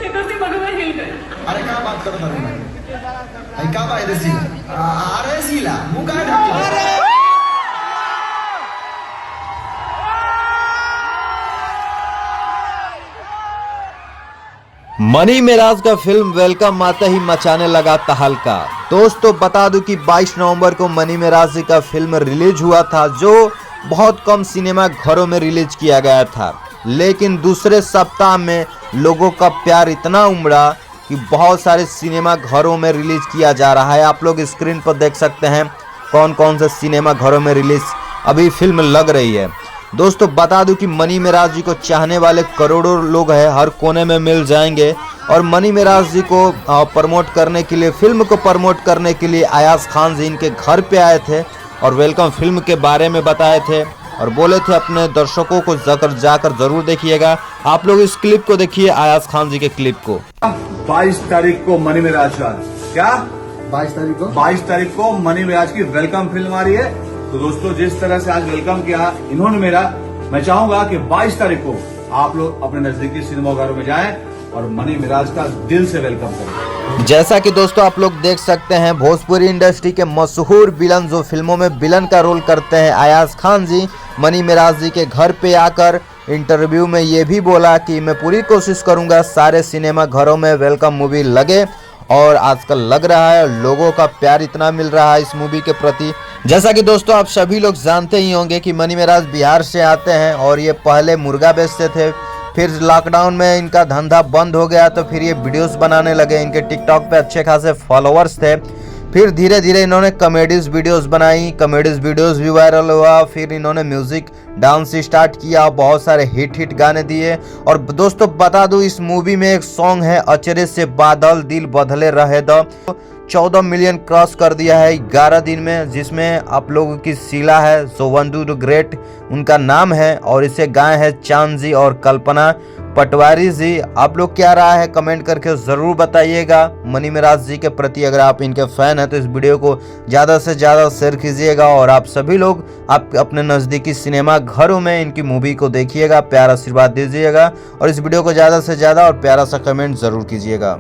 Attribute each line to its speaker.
Speaker 1: तिकडची बघा हिल काय.
Speaker 2: अरे काय बात करत आहे तुम्ही? ऐका पाहिजे सीला. अरे सीला मग काय ढकल.
Speaker 3: मनी मिराज का फिल्म वेलकम आते ही मचाने लगा तहलका। दोस्तों बता दूं कि 22 नवंबर को मनी मिराज जी का फिल्म रिलीज हुआ था, जो बहुत कम सिनेमा घरों में रिलीज किया गया था, लेकिन दूसरे सप्ताह में लोगों का प्यार इतना उमड़ा कि बहुत सारे सिनेमा घरों में रिलीज किया जा रहा है। आप लोग स्क्रीन पर देख सकते हैं कौन कौन से सिनेमा घरों में रिलीज अभी फिल्म लग रही है। दोस्तों बता दूं कि मनी मिराज जी को चाहने वाले करोड़ों लोग हैं, हर कोने में मिल जाएंगे। और मनी मिराज जी को प्रमोट करने के लिए, फिल्म को प्रमोट करने के लिए अयाज खान जी इनके घर पे आए थे और वेलकम फिल्म के बारे में बताए थे और बोले थे अपने दर्शकों को जाकर जरूर देखिएगा। आप लोग इस क्लिप को देखिए, अयाज खान जी के क्लिप को।
Speaker 4: 22 तारीख को मनी मिराज का क्या
Speaker 2: 22
Speaker 4: तारीख को मनी मिराज की वेलकम फिल्म आ रही है। तो दोस्तों जिस तरह से आज वेलकम किया इन्होंने मेरा, मैं चाहूंगा कि 22 तारीख को आप लोग अपने नजदीकी सिनेमाघरों में जाएं और मनी मिराज का दिल से वेलकम करें।
Speaker 3: जैसा कि दोस्तों आप लोग देख सकते हैं, भोजपुरी इंडस्ट्री के मशहूर विलन जो फिल्मों में विलन का रोल करते हैं अयाज खान जी, मनी मिराज जी के घर पे आकर इंटरव्यू में ये भी बोला कि मैं पूरी कोशिश करूंगा सारे सिनेमा घरों में वेलकम मूवी लगे। और आजकल लग रहा है, लोगों का प्यार इतना मिल रहा है इस मूवी के प्रति। जैसा कि दोस्तों आप सभी लोग जानते ही होंगे कि मनी मिराज बिहार से आते हैं और ये पहले मुर्गा बेचते थे, फिर लॉकडाउन में इनका धंधा बंद हो गया तो फिर ये वीडियोस बनाने लगे। इनके टिकटॉक पे अच्छे खासे फॉलोअर्स थे। फिर धीरे धीरे इन्होंने कॉमेडीज वीडियोस बनाई, कॉमेडीज वीडियोस भी वायरल हुआ। फिर इन्होंने म्यूजिक डांस स्टार्ट किया, बहुत सारे हिट गाने दिए। और दोस्तों बता दूं, इस मूवी में एक सॉन्ग है अचरे से बादल दिल बदले रहे द, 14 मिलियन क्रॉस कर दिया है 11 दिन में, जिसमें आप लोगों की शीला है जो वंदू द ग्रेट उनका नाम है और इसे गाए हैं चांद जी और कल्पना पटवारी जी। आप लोग क्या राय है कमेंट करके ज़रूर बताइएगा मनी मिराज जी के प्रति। अगर आप इनके फ़ैन हैं तो इस वीडियो को ज़्यादा से ज़्यादा शेयर कीजिएगा और आप सभी लोग आप अपने नज़दीकी सिनेमा घरों में इनकी मूवी को देखिएगा, प्यार आशीर्वाद दीजिएगा और इस वीडियो को ज़्यादा से ज़्यादा और प्यारा सा कमेंट ज़रूर कीजिएगा।